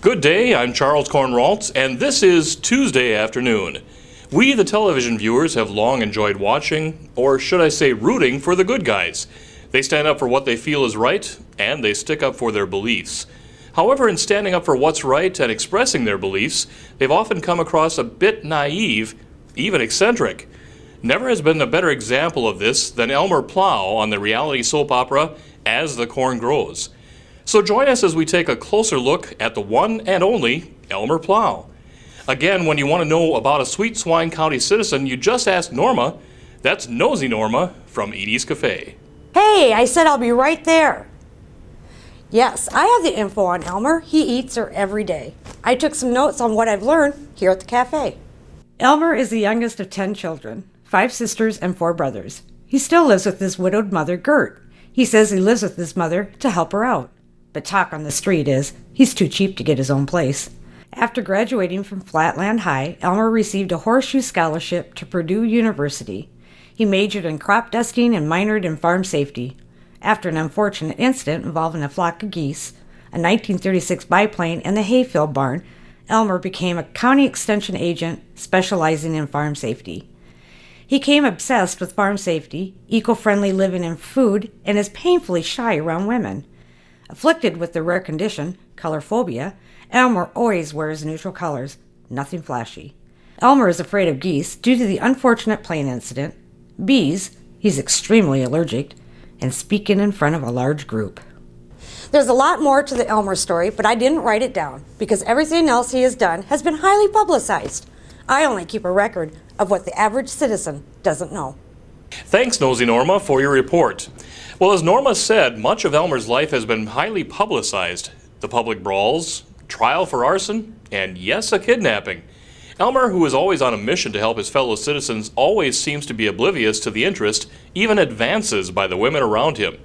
Good day, I'm Charles Cornralt, and this is Tuesday afternoon. We, the television viewers, have long enjoyed watching, or should I say rooting, for the good guys. They stand up for what they feel is right, and they stick up for their beliefs. However, in standing up for what's right and expressing their beliefs, they've often come across a bit naive, even eccentric. Never has been a better example of this than Elmer Plow on the reality soap opera As the Corn Grows. So join us as we take a closer look at the one and only Elmer Plow. Again, when you want to know about a Sweet Swine County citizen, you just ask Norma. That's Nosy Norma from Edie's Cafe. Hey, I said I'll be right there. Yes, I have the info on Elmer. He eats her every day. I took some notes on what I've learned here at the cafe. Elmer is the youngest of 10 children, 5 sisters and 4 brothers. He still lives with his widowed mother, Gert. He says he lives with his mother to help her out. But talk on the street is, he's too cheap to get his own place. After graduating from Flatland High, Elmer received a horseshoe scholarship to Purdue University. He majored in crop dusting and minored in farm safety. After an unfortunate incident involving a flock of geese, a 1936 biplane, and the hayfield barn, Elmer became a county extension agent specializing in farm safety. He became obsessed with farm safety, eco-friendly living and food, and is painfully shy around women. Afflicted with the rare condition, color phobia, Elmer always wears neutral colors, nothing flashy. Elmer is afraid of geese due to the unfortunate plane incident, bees, he's extremely allergic, and speaking in front of a large group. There's a lot more to the Elmer story, but I didn't write it down because everything else he has done has been highly publicized. I only keep a record of what the average citizen doesn't know. Thanks, Nosy Norma, for your report. Well, as Norma said, much of Elmer's life has been highly publicized. The public brawls, trial for arson, and yes, a kidnapping. Elmer, who is always on a mission to help his fellow citizens, always seems to be oblivious to the interest, even advances by the women around him.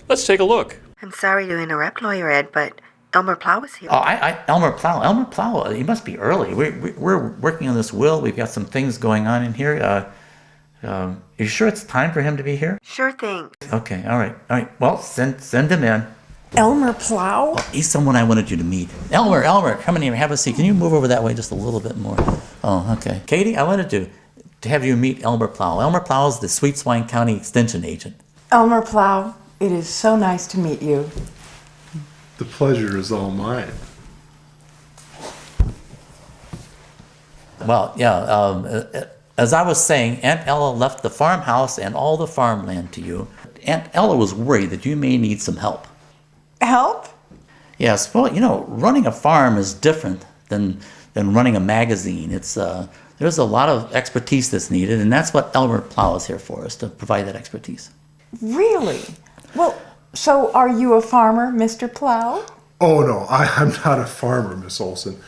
Let's take a look. I'm sorry to interrupt, Lawyer Ed, but Elmer Plow is here. Oh, Elmer Plow, he must be early. We're working on this will. We've got some things going on in here. You sure it's time for him to be here? Sure thing. Okay, all right. Well, send him in. Elmer Plow? Oh, he's someone I wanted you to meet. Elmer, come in here, have a seat. Can you move over that way just a little bit more? Oh, okay. Katie, I wanted to have you meet Elmer Plow. Elmer Plow is the Sweet Swine County Extension Agent. Elmer Plow, it is so nice to meet you. The pleasure is all mine. Well, yeah, as I was saying, Aunt Ella left the farmhouse and all the farmland to you. Aunt Ella was worried that you may need some help. Help? Yes, well, running a farm is different than running a magazine. There's a lot of expertise that's needed, and that's what Elmer Plow is here for, is to provide that expertise. Really? Well, so are you a farmer, Mr. Plow? Oh, no, I'm not a farmer, Miss Olson.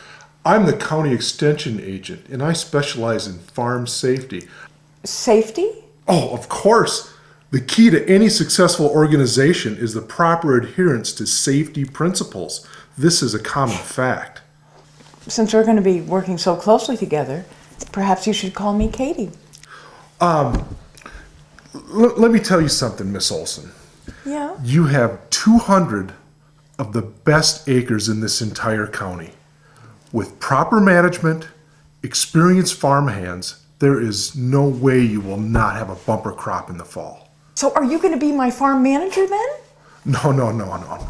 I'm the county extension agent, and I specialize in farm safety. Safety? Oh, of course. The key to any successful organization is the proper adherence to safety principles. This is a common fact. Since we're going to be working so closely together, perhaps you should call me Katie. Let me tell you something, Miss Olson. Yeah? You have 200 of the best acres in this entire county. With proper management, experienced farm hands, there is no way you will not have a bumper crop in the fall. So are you going to be my farm manager then? No.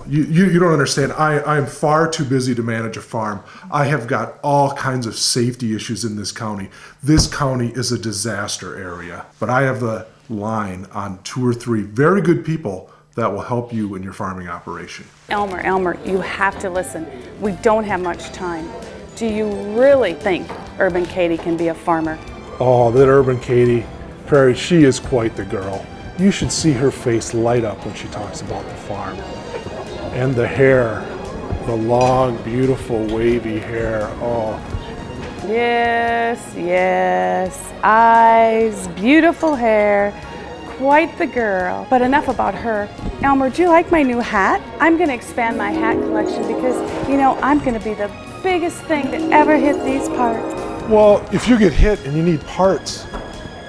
You don't understand. I am far too busy to manage a farm. I have got all kinds of safety issues in this county. This county is a disaster area. But I have the line on 2 or 3 very good people that will help you in your farming operation. Elmer, you have to listen. We don't have much time. Do you really think Urban Katie can be a farmer? Oh, that Urban Katie, Prairie, she is quite the girl. You should see her face light up when she talks about the farm. And the hair, the long, beautiful, wavy hair, oh. Yes, eyes, beautiful hair, quite the girl. But enough about her. Elmer, do you like my new hat? I'm going to expand my hat collection because, I'm going to be the biggest thing to ever hit these parts. Well, if you get hit and you need parts,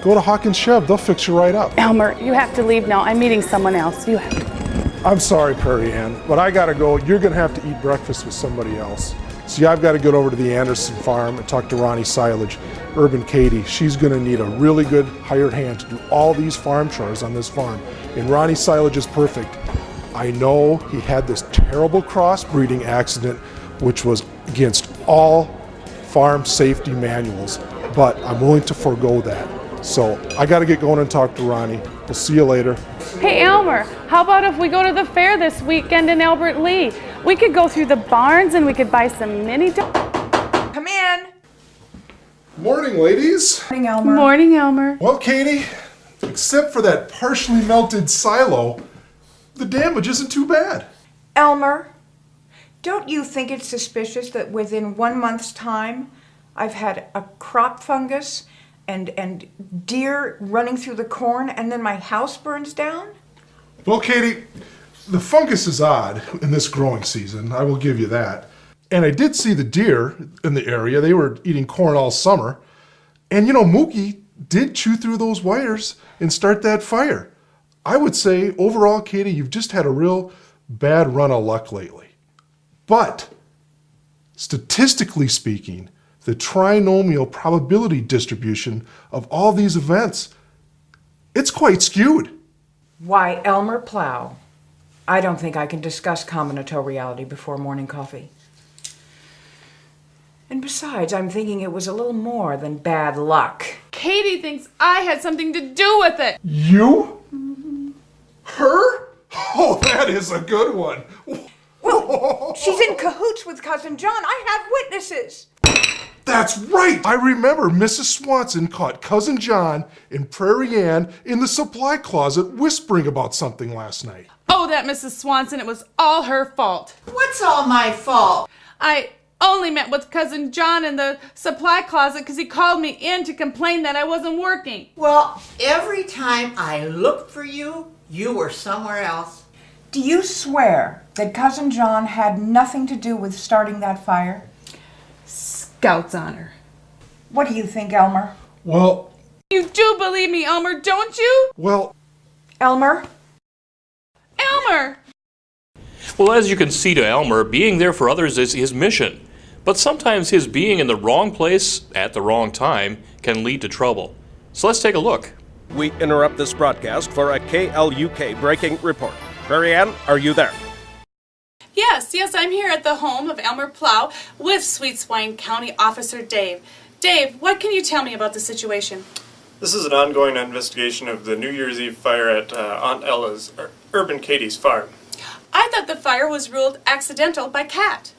go to Hawkins Chev. They'll fix you right up. Elmer, you have to leave now. I'm meeting someone else. You have to. I'm sorry, Prairie Ann, but I gotta go. You're gonna have to eat breakfast with somebody else. See, I've got to get over to the Anderson farm and talk to Ronnie Silage, Urban Katie. She's gonna need a really good hired hand to do all these farm chores on this farm. And Ronnie Silage is perfect. I know he had this terrible crossbreeding accident, which was against all farm safety manuals, but I'm willing to forego that. So I got to get going and talk to Ronnie. We'll see you later. Hey Elmer, how about if we go to the fair this weekend in Albert Lee? We could go through the barns and we could buy some mini Come in. Morning, ladies. Morning, Elmer. Morning, Elmer. Well, Katie, except for that partially melted silo, the damage isn't too bad. Elmer, don't you think it's suspicious that within 1 month's time, I've had a crop fungus and deer running through the corn, and then my house burns down? Well, Katie, the fungus is odd in this growing season, I will give you that. And I did see the deer in the area. They were eating corn all summer. And you know, Mookie did chew through those wires and start that fire. I would say, overall, Katie, you've just had a real bad run of luck lately. But, statistically speaking, the trinomial probability distribution of all these events, it's quite skewed. Why, Elmer Plow, I don't think I can discuss combinatoriality before morning coffee. And besides, I'm thinking it was a little more than bad luck. Katie thinks I had something to do with it. You? Her? Oh, that is a good one. Well, she's in cahoots with Cousin John. I have witnesses. That's right! I remember Mrs. Swanson caught Cousin John and Prairie Ann in the supply closet whispering about something last night. Oh, that Mrs. Swanson, it was all her fault. What's all my fault? I only met with Cousin John in the supply closet because he called me in to complain that I wasn't working. Well, every time I looked for you, you were somewhere else. Do you swear that Cousin John had nothing to do with starting that fire? Scout's honor. What do you think, Elmer? Well, You do believe me, Elmer, don't you? well, Elmer? Elmer! Well, as you can see to Elmer, being there for others is his mission. But sometimes his being in the wrong place at the wrong time can lead to trouble. So let's take a look. We interrupt this broadcast for a KLUK breaking report. Prairie Ann, are you there? Yes, I'm here at the home of Elmer Plow with Sweet Swine County Officer Dave. Dave, what can you tell me about the situation? This is an ongoing investigation of the New Year's Eve fire at Aunt Ella's, Urban Katie's farm. I thought the fire was ruled accidental by Kat.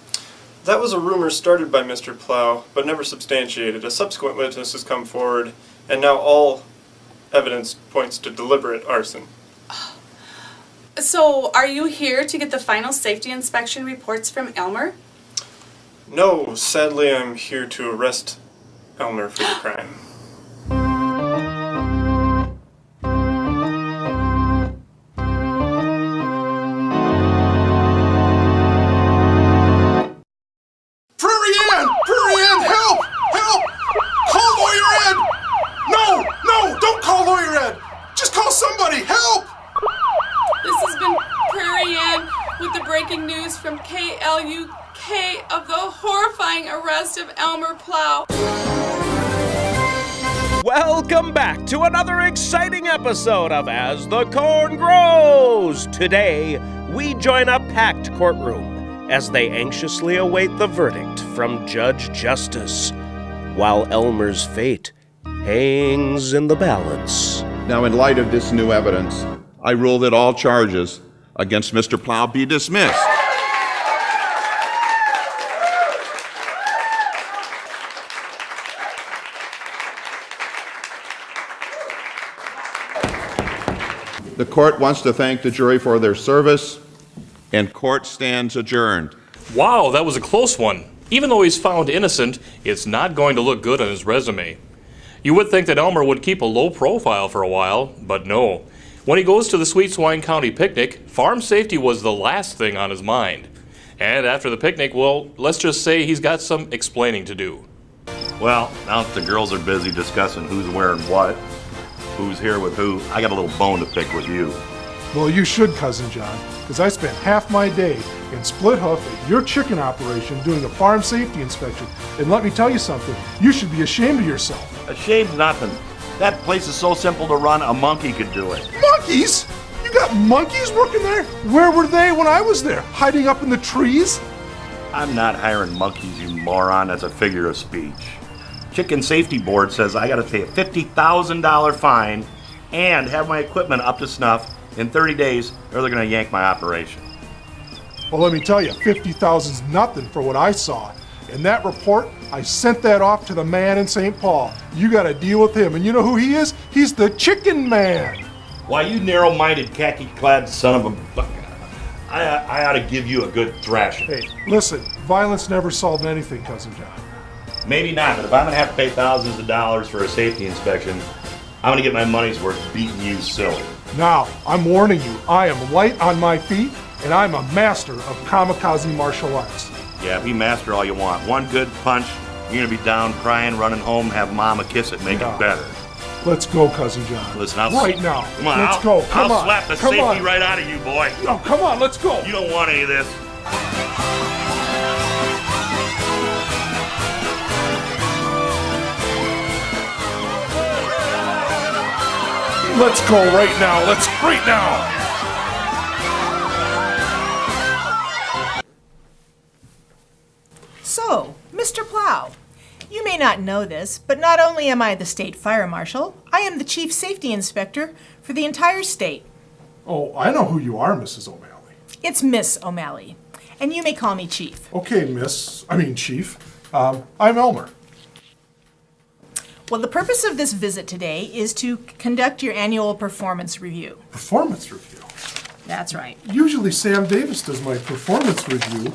That was a rumor started by Mr. Plow, but never substantiated. A subsequent witness has come forward, and now all evidence points to deliberate arson. So, are you here to get the final safety inspection reports from Elmer? No, sadly I'm here to arrest Elmer for the crime. Prairie Ann, help! Help! Call Lawyer Ed! No, don't call Lawyer Ed! Just call somebody, help! This has been Prairie Ann with the breaking news from KLUK of the horrifying arrest of Elmer Plow. Welcome back to another exciting episode of As the Corn Grows. Today, we join a packed courtroom as they anxiously await the verdict from Judge Justice, while Elmer's fate hangs in the balance. Now, in light of this new evidence, I rule that all charges against Mr. Plow be dismissed. The court wants to thank the jury for their service, and court stands adjourned. Wow, that was a close one. Even though he's found innocent, it's not going to look good on his resume. You would think that Elmer would keep a low profile for a while, but no. When he goes to the Sweet Swine County picnic, farm safety was the last thing on his mind. And after the picnic, well, let's just say he's got some explaining to do. Well, now that the girls are busy discussing who's wearing what, who's here with who, I got a little bone to pick with you. Well, you should, Cousin John, because I spent half my day in Split Hoof at your chicken operation doing a farm safety inspection. And let me tell you something, you should be ashamed of yourself. Ashamed nothing. That place is so simple to run, a monkey could do it. Monkeys? You got monkeys working there? Where were they when I was there? Hiding up in the trees? I'm not hiring monkeys, you moron. That's a figure of speech. Chicken Safety Board says I gotta pay a $50,000 fine and have my equipment up to snuff in 30 days, or they're gonna yank my operation. Well, let me tell you, 50,000's nothing for what I saw. In that report, I sent that off to the man in St. Paul. You gotta deal with him, and you know who he is? He's the chicken man. Why, you narrow-minded, khaki-clad son of a... I ought to give you a good thrashing. Hey, listen, violence never solved anything, Cousin John. Maybe not, but if I'm gonna have to pay thousands of dollars for a safety inspection, I'm gonna get my money's worth beating you silly. Now, I'm warning you, I am light on my feet, and I'm a master of kamikaze martial arts. Yeah, be master all you want. One good punch, you're gonna be down crying, running home, have mama kiss it, make it better. Let's go, Cousin John. Listen, I'll... Right now. Come on, let's go. Come I'll on. slap the Come safety on. right out of you, boy. No, come on, let's go. You don't want any of this. Let's go right now. Let's right now. So, Mr. Plow, you may not know this, but not only am I the state fire marshal, I am the chief safety inspector for the entire state. Oh, I know who you are, Mrs. O'Malley. It's Miss O'Malley, and you may call me Chief. Okay, Chief. I'm Elmer. Well, the purpose of this visit today is to conduct your annual performance review. Performance review? That's right. Usually Sam Davis does my performance review,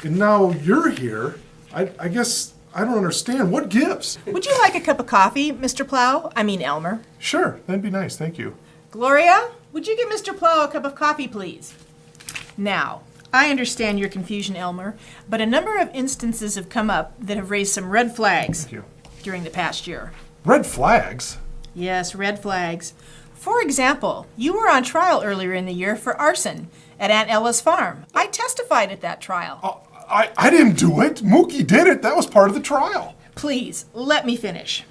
and now you're here. I guess I don't understand. What gives? Would you like a cup of coffee, Mr. Plow? I mean Elmer. Sure, that'd be nice, thank you. Gloria, would you get Mr. Plow a cup of coffee, please? Now, I understand your confusion, Elmer, but a number of instances have come up that have raised some red flags during the past year. Red flags? Yes, red flags. For example, you were on trial earlier in the year for arson at Aunt Ella's farm. I testified at that trial. I didn't do it. Mookie did it. That was part of the trial. Please, let me finish.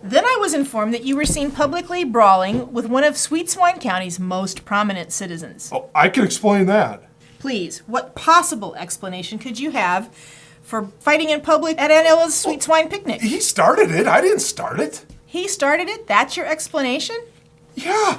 Then I was informed that you were seen publicly brawling with one of Sweet Swine County's most prominent citizens. Oh, I can explain that. Please, what possible explanation could you have for fighting in public at Aunt Ella's Sweet Swine picnic? He started it. I didn't start it. He started it? That's your explanation? Yeah.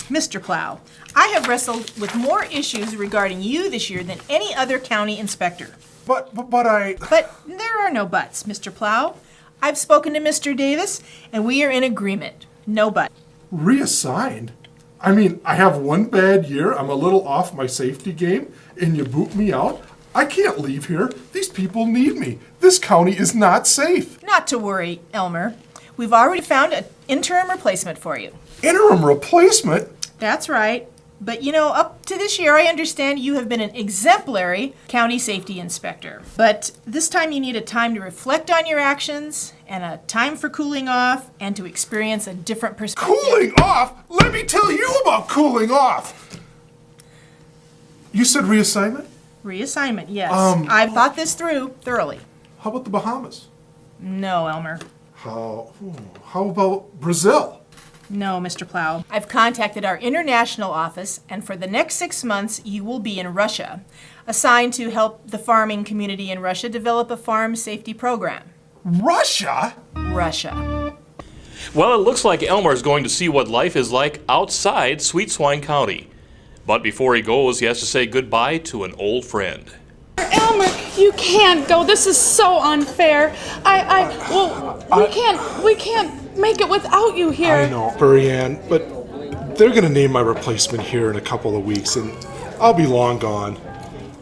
Mr. Plow, I have wrestled with more issues regarding you this year than any other county inspector. But there are no buts, Mr. Plow. I've spoken to Mr. Davis, and we are in agreement. No but. Reassigned? I mean, I have one bad year, I'm a little off my safety game, and you boot me out? I can't leave here. These people need me. This county is not safe. Not to worry, Elmer. We've already found an interim replacement for you. Interim replacement? That's right. But you know, up to this year, I understand you have been an exemplary county safety inspector. But this time you need a time to reflect on your actions, and a time for cooling off, and to experience a different perspective. Cooling off? Let me tell you about cooling off! You said reassignment? Reassignment, yes. I've thought this through thoroughly. How about the Bahamas? No, Elmer. How about Brazil? No, Mr. Plow. I've contacted our international office, and for the next 6 months, you will be in Russia, assigned to help the farming community in Russia develop a farm safety program. Russia? Russia. Well, it looks like Elmer's going to see what life is like outside Sweet Swine County. But before he goes, he has to say goodbye to an old friend. Elmer, you can't go. This is so unfair. We can't make it without you here. I know, Brianne, but they're gonna name my replacement here in a couple of weeks, and I'll be long gone.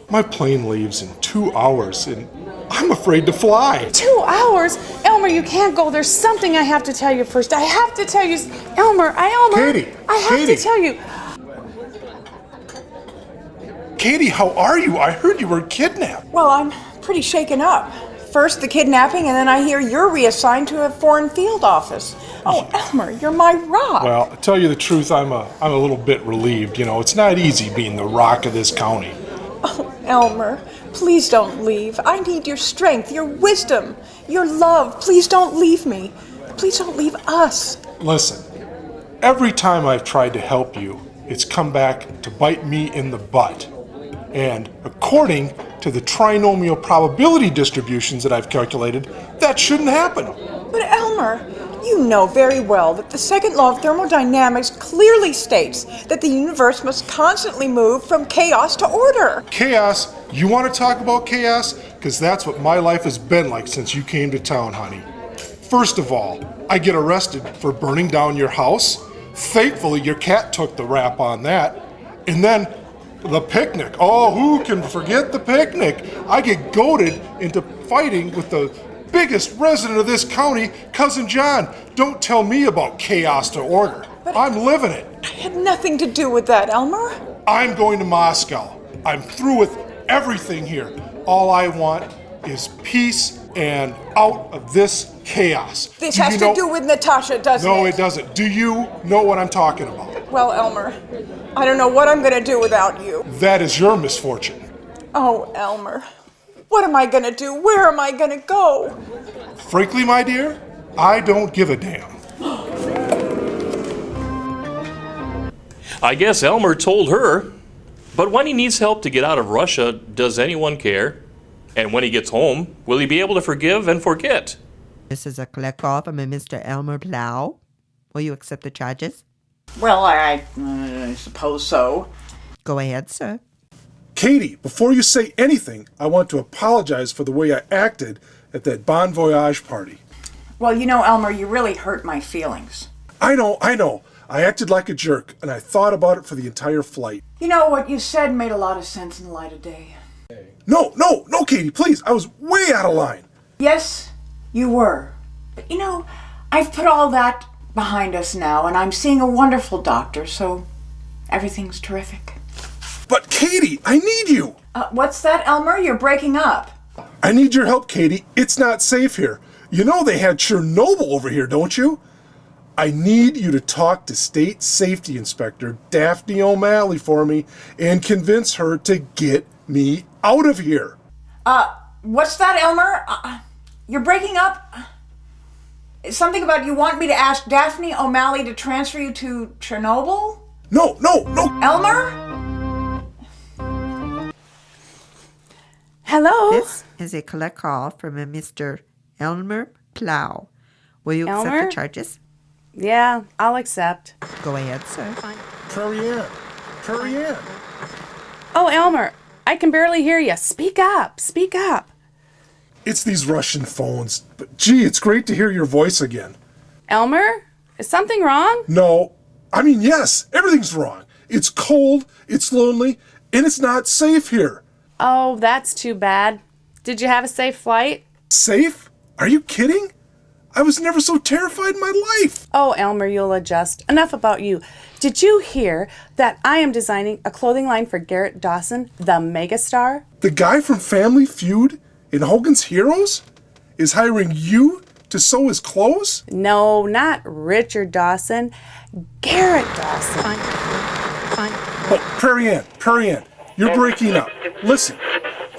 My plane leaves in 2 hours, and I'm afraid to fly. 2 hours? Elmer, you can't go. There's something I have to tell you first. I have to tell you. Elmer. Katie, I have to tell you. Katie, how are you? I heard you were kidnapped. Well, I'm pretty shaken up. First the kidnapping, and then I hear you're reassigned to a foreign field office. Oh, Elmer, you're my rock. Well, to tell you the truth, I'm a little bit relieved. You know, it's not easy being the rock of this county. Oh, Elmer, please don't leave. I need your strength, your wisdom, your love. Please don't leave me. Please don't leave us. Listen, every time I've tried to help you, it's come back to bite me in the butt. And according to the trinomial probability distributions that I've calculated, that shouldn't happen. But Elmer, you know very well that the second law of thermodynamics clearly states that the universe must constantly move from chaos to order. Chaos? You want to talk about chaos? Because that's what my life has been like since you came to town, honey. First of all, I get arrested for burning down your house. Thankfully, your cat took the rap on that. And then the picnic. Oh, who can forget the picnic? I get goaded into fighting with the biggest resident of this county, Cousin John. Don't tell me about chaos to order. I'm living it. I had nothing to do with that, Elmer. I'm going to Moscow. I'm through with everything here. All I want is peace and out of this chaos. This has to do with Natasha, doesn't it? No, it doesn't. Do you know what I'm talking about? Well, Elmer, I don't know what I'm going to do without you. That is your misfortune. Oh, Elmer, what am I going to do? Where am I going to go? Frankly, my dear, I don't give a damn. I guess Elmer told her. But when he needs help to get out of Russia, does anyone care? And when he gets home, will he be able to forgive and forget? This is a KLUK call from a Mr. Elmer Plow. Will you accept the charges? Well, I suppose so. Go ahead, sir. Katie, before you say anything, I want to apologize for the way I acted at that Bon Voyage party. Well, you know, Elmer, you really hurt my feelings. I know. I acted like a jerk, and I thought about it for the entire flight. You know, what you said made a lot of sense in the light of day. No, Katie, please. I was way out of line. Yes, you were. But you know, I've put all that behind us now, and I'm seeing a wonderful doctor, so everything's terrific. But Katie, I need you. What's that, Elmer? You're breaking up. I need your help, Katie. It's not safe here. You know they had Chernobyl over here, don't you? I need you to talk to State Safety Inspector Daphne O'Malley for me and convince her to get me out of here. What's that, Elmer? You're breaking up? Something about you want me to ask Daphne O'Malley to transfer you to Chernobyl? No. Elmer? Hello? This is a KLUK call from a Mr. Elmer Plow. Will you accept Elmer? the charges? Yeah, I'll accept. Go ahead, sir. Prairie Ann. Oh, Elmer, I can barely hear you. Speak up. It's these Russian phones. But gee, it's great to hear your voice again. Elmer, is something wrong? No. I mean, yes, everything's wrong. It's cold, it's lonely, and it's not safe here. Oh, that's too bad. Did you have a safe flight? Safe? Are you kidding? I was never so terrified in my life. Oh, Elmer, you'll adjust. Enough about you. Did you hear that I am designing a clothing line for Garrett Dawson, the megastar? The guy from Family Feud in Hogan's Heroes is hiring you to sew his clothes? No, not Richard Dawson. Garrett Dawson. Oh, Prairie Ann, you're breaking up. Listen,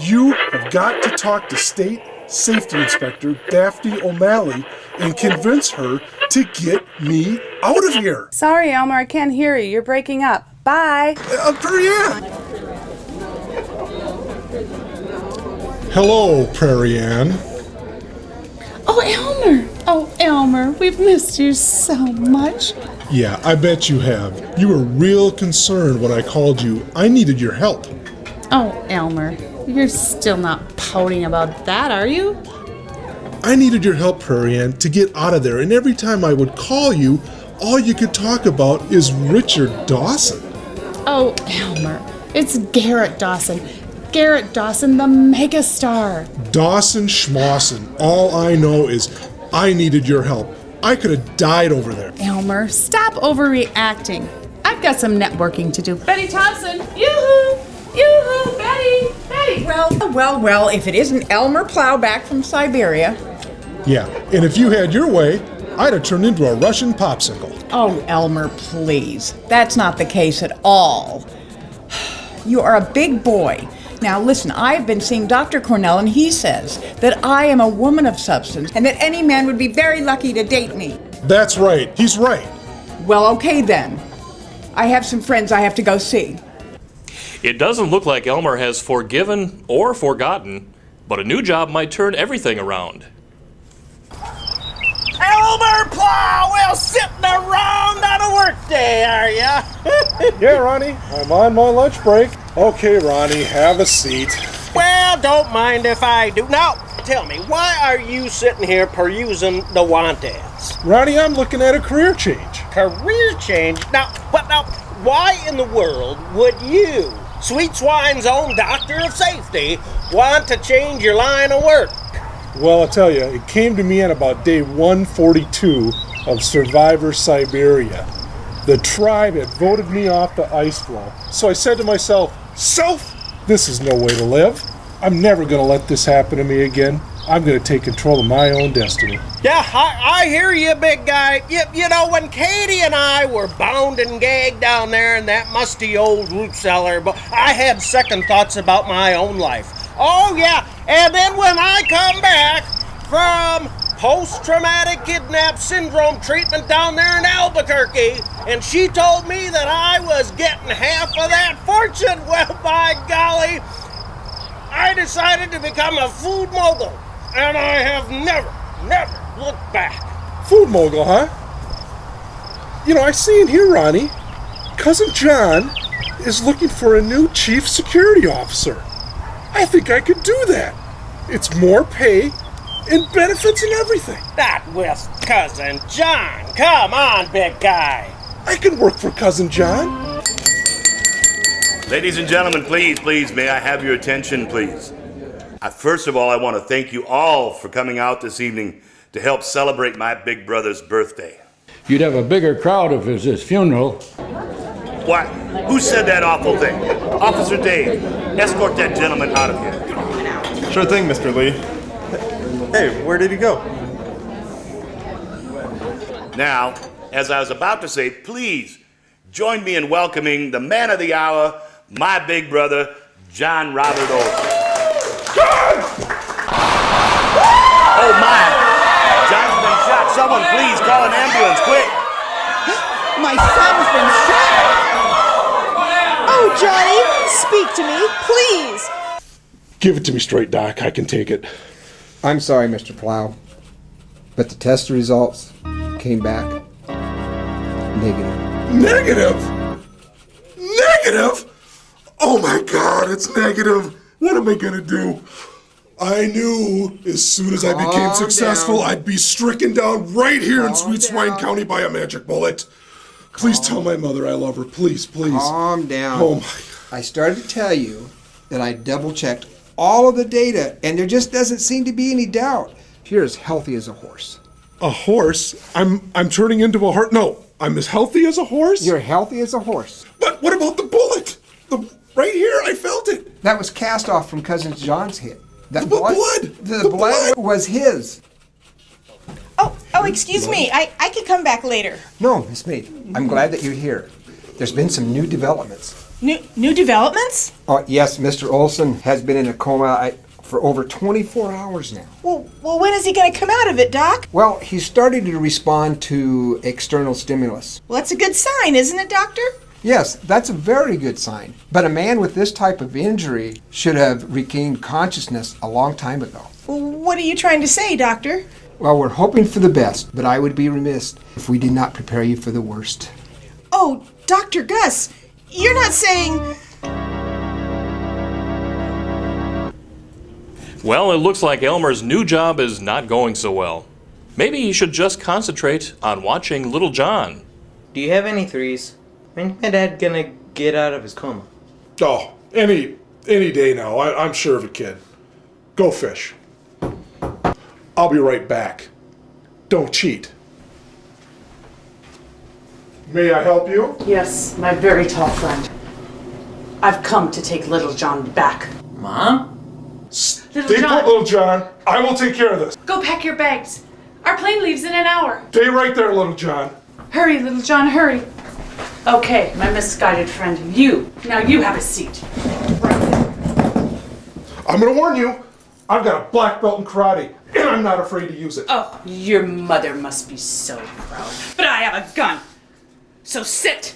you have got to talk to State Safety Inspector Daphne O'Malley and convince her to get me out of here. Sorry, Elmer, I can't hear you. You're breaking up. Bye. Prairie Ann. Hello, Prairie Ann. Oh, Elmer, we've missed you so much. Yeah, I bet you have. You were real concerned when I called you. I needed your help. Oh, Elmer, you're still not pouting about that, are you? I needed your help, Prairie Ann, to get out of there, and every time I would call you, all you could talk about is Richard Dawson. Oh, Elmer, it's Garrett Dawson. Garrett Dawson, the megastar. Dawson Schmawson. All I know is I needed your help. I could have died over there. Elmer, stop overreacting. I've got some networking to do. Betty Thompson, yoo-hoo! Yoo-hoo! Betty! Well, if it isn't Elmer Plow back from Siberia. Yeah, and if you had your way, I'd have turned into a Russian popsicle. Oh, Elmer, please. That's not the case at all. You are a big boy. Now listen, I've been seeing Dr. Cornell, and he says that I am a woman of substance and that any man would be very lucky to date me. That's right. He's right. Well, okay then. I have some friends I have to go see. It doesn't look like Elmer has forgiven or forgotten, but a new job might turn everything around. Elmer Plow, well, sitting around on a work day, are ya? Yeah, Ronnie, I'm on my lunch break. Okay, Ronnie, have a seat. Well, don't mind if I do. Now, tell me, why are you sitting here perusing the want ads? Ronnie, I'm looking at a career change. Career change? Now, why in the world would you, Sweet Swine's own doctor of safety, want to change your line of work? Well, I'll tell you, it came to me on about day 142 of Survivor Siberia. The tribe had voted me off the ice floe. So I said to myself, this is no way to live. I'm never going to let this happen to me again. I'm going to take control of my own destiny. Yeah, I hear you, big guy. You know, when Katie and I were bound and gagged down there in that musty old root cellar, but I had second thoughts about my own life. Oh, yeah, and then when I come back from post-traumatic kidnap syndrome treatment down there in Albuquerque, and she told me that I was getting half of that fortune, well, by golly, I decided to become a food mogul, and I have never looked back. Food mogul, huh? You know, I see in here, Ronnie, Cousin John is looking for a new chief security officer. I think I could do that. It's more pay and benefits and everything. Not with Cousin John. Come on, big guy. I can work for Cousin John. Ladies and gentlemen, please, may I have your attention, please? First of all, I want to thank you all for coming out this evening to help celebrate my big brother's birthday. You'd have a bigger crowd if it was his funeral. What? Who said that awful thing? Officer Dave, escort that gentleman out of here. Sure thing, Mr. Lee. Hey, where did he go? Now, as I was about to say, please join me in welcoming the man of the hour, my big brother, John Robert Olson. John! Oh my! John's been shot. Someone please call an ambulance, quick! My son's been shot! Oh, Johnny, speak to me, please! Give it to me straight, Doc. I can take it. I'm sorry, Mr. Plow, but the test results came back negative. Negative? Negative? Oh my God, it's negative. What am I gonna do? I knew as soon as I became successful, I'd be stricken down right here in Sweet Swine County by a magic bullet. Please tell my mother I love her. Please. Calm down. Oh my. I started to tell you that I double-checked all of the data, and there just doesn't seem to be any doubt. You're as healthy as a horse. A horse? I'm turning into a horse? No, I'm as healthy as a horse? You're healthy as a horse. But what about the bullet? Right here, I felt it. That was cast off from Cousin John's hit. The blood! The blood was his. Oh, excuse me. I could come back later. No, Miss Meade. I'm glad that you're here. There's been some new developments. New developments? Oh, yes, Mr. Olson has been in a coma for over 24 hours now. Well, when is he going to come out of it, Doc? Well, he's starting to respond to external stimulus. Well, that's a good sign, isn't it, Doctor? Yes, that's a very good sign. But a man with this type of injury should have regained consciousness a long time ago. Well, what are you trying to say, Doctor? Well, we're hoping for the best, but I would be remiss if we did not prepare you for the worst. Oh, Dr. Gus, you're not saying... Well, it looks like Elmer's new job is not going so well. Maybe he should just concentrate on watching Little John. Do you have any threes? When's my dad gonna get out of his coma? Oh, any day now. I'm sure of it, kid. Go fish. I'll be right back. Don't cheat. May I help you? Yes, my very tall friend. I've come to take Little John back. Mom? Stay put, little John. I will take care of this. Go pack your bags. Our plane leaves in an hour. Stay right there, little John. Hurry, little John, hurry. Okay, my misguided friend, now you have a seat. I'm gonna warn you, I've got a black belt in karate, and I'm not afraid to use it. Oh, your mother must be so proud. But I have a gun. So sit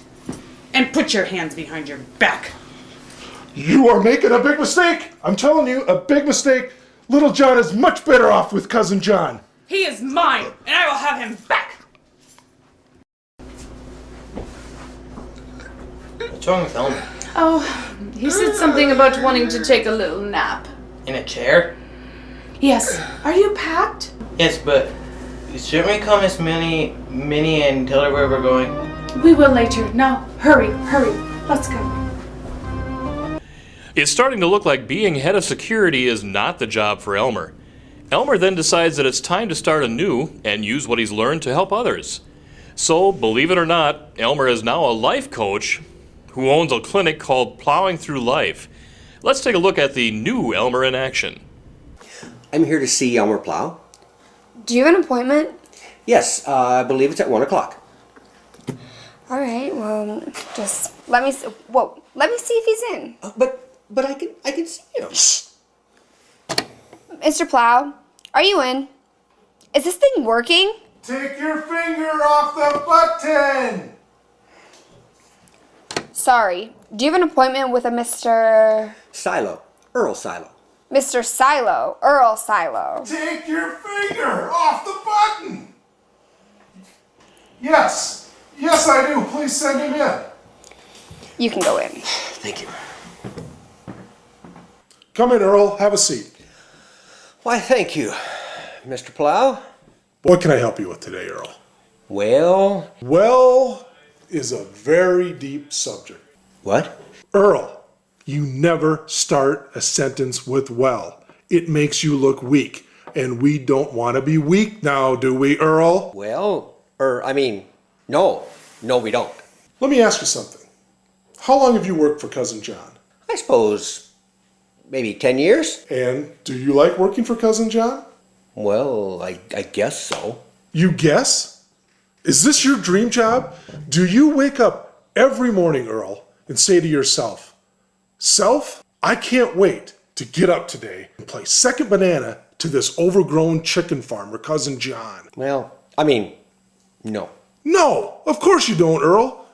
and put your hands behind your back. You are making a big mistake. I'm telling you, a big mistake. Little John is much better off with Cousin John. He is mine, and I will have him back. What's wrong with Elmer? Oh, he said something about wanting to take a little nap. In a chair? Yes. Are you packed? Yes, but shouldn't we call Miss Minnie and tell her where we're going? We will later. Now, hurry. Let's go. It's starting to look like being head of security is not the job for Elmer. Elmer then decides that it's time to start anew and use what he's learned to help others. So, believe it or not, Elmer is now a life coach who owns a clinic called Plowing Through Life. Let's take a look at the new Elmer in action. I'm here to see Elmer Plow. Do you have an appointment? Yes, I believe it's at 1 o'clock. All right. Well, just let me see. Whoa, let me see if he's in. But I can see him. Shh. Mr. Plow, are you in? Is this thing working? Take your finger off the button. Sorry. Do you have an appointment with a Mr. Silo. Earl Silo. Mr. Silo? Earl Silo. Take your finger off the button. Yes, I do. Please send him in. You can go in. Thank you. Come in, Earl. Have a seat. Why, thank you, Mr. Plow. What can I help you with today, Earl? Well is a very deep subject. What? Earl, you never start a sentence with well. It makes you look weak, and we don't want to be weak now, do we, Earl? No, we don't. Let me ask you something. How long have you worked for Cousin John? I suppose maybe 10 years. And do you like working for Cousin John? Well, I guess so. You guess? Is this your dream job? Do you wake up every morning, Earl, and say to yourself, Self, I can't wait to get up today and play second banana to this overgrown chicken farmer, Cousin John? No. No, of course you don't, Earl.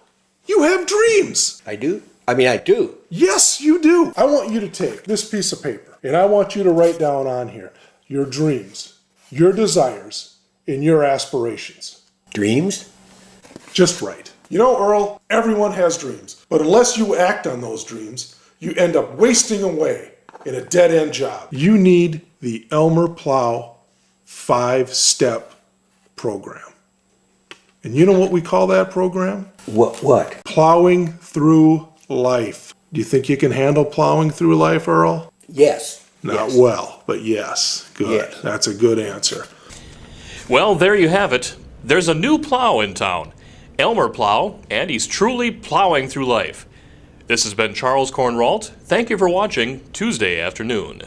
You have dreams. I do? I do. Yes, you do. I want you to take this piece of paper, and I want you to write down on here your dreams, your desires, and your aspirations. Dreams? Just right. You know, Earl, everyone has dreams, but unless you act on those dreams, you end up wasting away in a dead-end job. You need the Elmer Plow 5-step program. And you know what we call that program? What? Plowing Through Life. Do you think you can handle plowing through life, Earl? Yes. Not well, but yes. Good. Yes. That's a good answer. Well, there you have it. There's a new plow in town, Elmer Plow, and he's truly plowing through life. This has been Charles Cornralt. Thank you for watching Tuesday Afternoon.